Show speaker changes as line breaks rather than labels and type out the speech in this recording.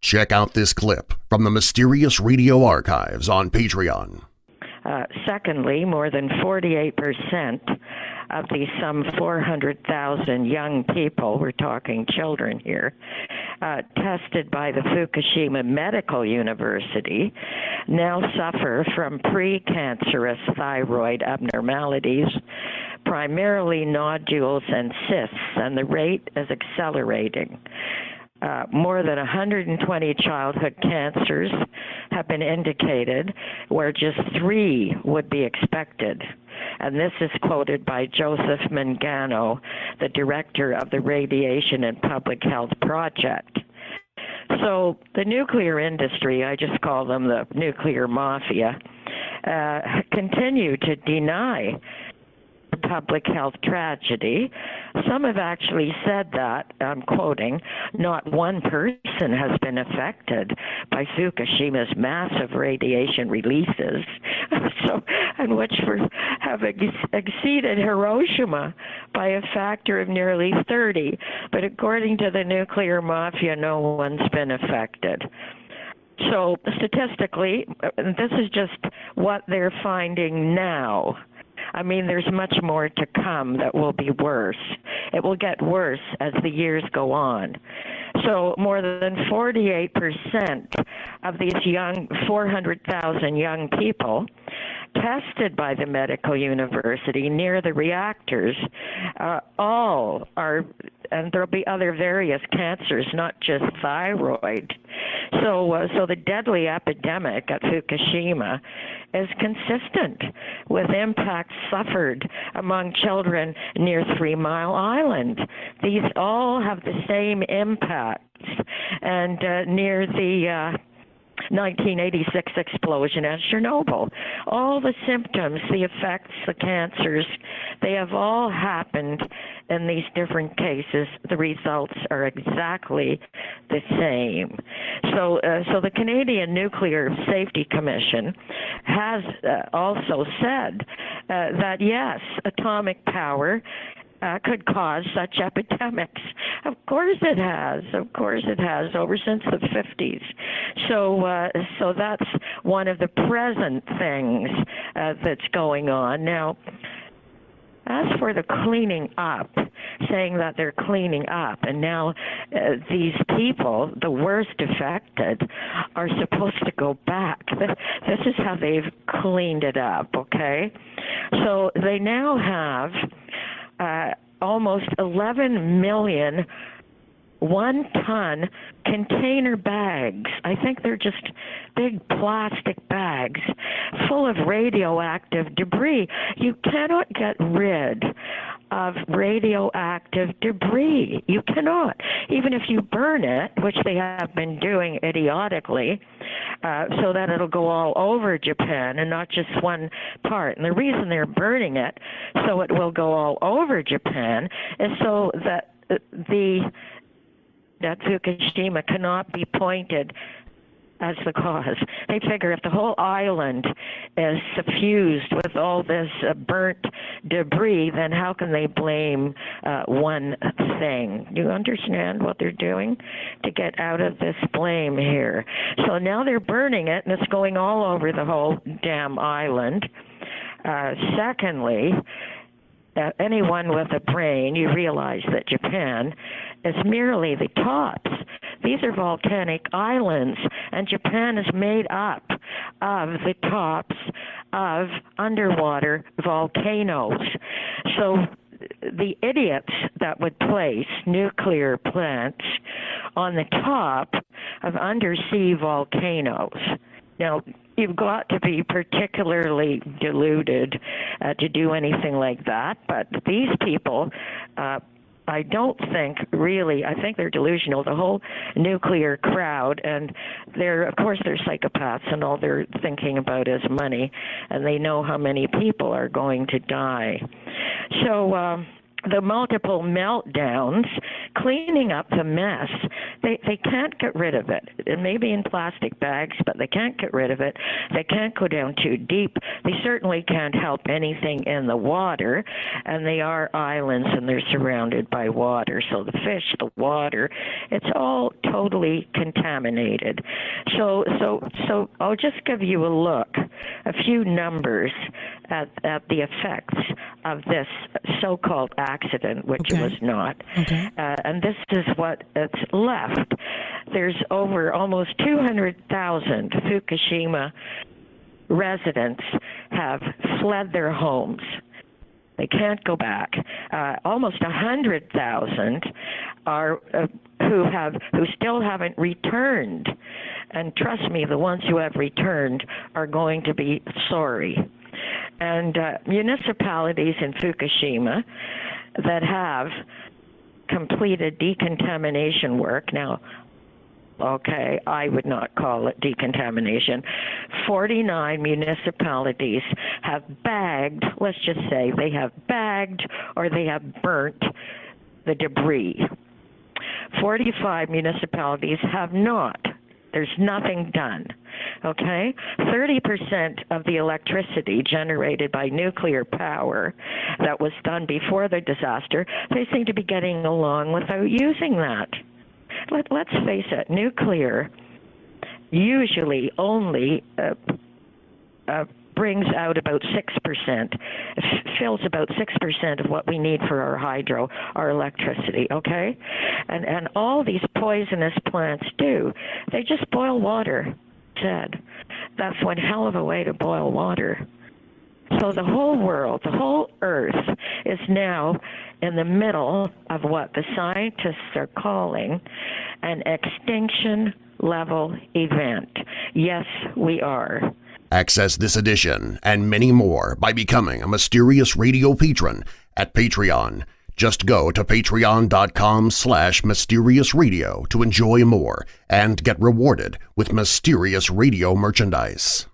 Check out this clip from the Mysterious Radio Archives on Patreon.
Secondly, more than 48% of the some 400,000 young people, we're talking children here, tested by the Fukushima Medical University now suffer from precancerous thyroid abnormalities, primarily nodules and cysts, and the rate is accelerating. More than 120 childhood cancers have been indicated, where just 3 would be expected. And this is quoted by Joseph Mangano, the director of the Radiation and Public Health Project. So the nuclear industry, I just call them the nuclear mafia, continue to deny public health tragedy. Some have actually said that, I'm quoting, not one person has been affected by Fukushima's massive radiation releases, and which have exceeded Hiroshima by a factor of nearly 30. But according to the nuclear mafia, no one's been affected. So statistically, this is just what they're finding now. I mean, there's much more to come that will be worse. It will get worse as the years go on. So more than 48% of these 400,000 young people tested by the medical university near the reactors all are, and there'll be other various cancers, not just thyroid. So the deadly epidemic at Fukushima is consistent with impacts suffered among children near 3 Mile Island. These all have the same impacts. And near the 1986 explosion at Chernobyl, all the symptoms, the effects, the cancers, they have all happened in these different cases. The results are exactly the same. So the Canadian Nuclear Safety Commission has also said that yes, atomic power could cause such epidemics. Of course it has. Of course it has, over since the 50s. So that's one of the present things that's going on. Now, as for the cleaning up, saying that they're cleaning up, and now these people, the worst affected, are supposed to go back. This is how they've cleaned it up, okay? So they now have almost 11 million one-ton container bags. I think they're just big plastic bags full of radioactive debris. You cannot get rid of radioactive debris. You cannot. Even if you burn it, which they have been doing idiotically, so that it'll go all over Japan and not just one part. And the reason they're burning it so it will go all over Japan is so that that Fukushima cannot be pointed as the cause. They figure if the whole island is suffused with all this burnt debris, then how can they blame one thing? Do you understand what they're doing to get out of this blame here? So now they're burning it, and it's going all over the whole damn island. Secondly, anyone with a brain, you realize that Japan is merely the tops. These are volcanic islands, and Japan is made up of the tops of underwater volcanoes. So the idiots that would place nuclear plants on the top of undersea volcanoes. Now, you've got to be particularly deluded to do anything like that, but these people, I don't think really, I think they're delusional, the whole nuclear crowd, and of course they're psychopaths, and all they're thinking about is money, and they know how many people are going to die. So the multiple meltdowns cleaning up the mess. They can't get rid of it. It may be in plastic bags, but they can't get rid of it. They can't go down too deep. They certainly can't help anything in the water, and they are islands and they're surrounded by water. So the fish, the water, it's all totally contaminated. So I'll just give you a look, a few numbers at the effects of this so-called accident, which it was not. And this is what it's left. There's over almost 200,000 Fukushima residents have fled their homes. They can't go back. Almost 100,000 are who still haven't returned. And trust me, the ones who have returned are going to be sorry. And municipalities in Fukushima that have completed decontamination work, now, okay, I would not call it decontamination. 49 municipalities have bagged, let's just say they have bagged or they have burnt the debris. 45 municipalities have not. There's nothing done, okay? 30% of the electricity generated by nuclear power that was done before the disaster, they seem to be getting along without using that. Let's face it, nuclear usually only brings out about 6%, fills about 6% of what we need for our hydro, our electricity, okay? And all these poisonous plants do, they just boil water, Ted. That's one hell of a way to boil water. So the whole world, the whole Earth is now in the middle of what the scientists are calling an extinction level event. Yes, we are.
Access this edition and many more by becoming a Mysterious Radio patron at Patreon. Just go to patreon.com/mysteriousradio to enjoy more and get rewarded with Mysterious Radio merchandise.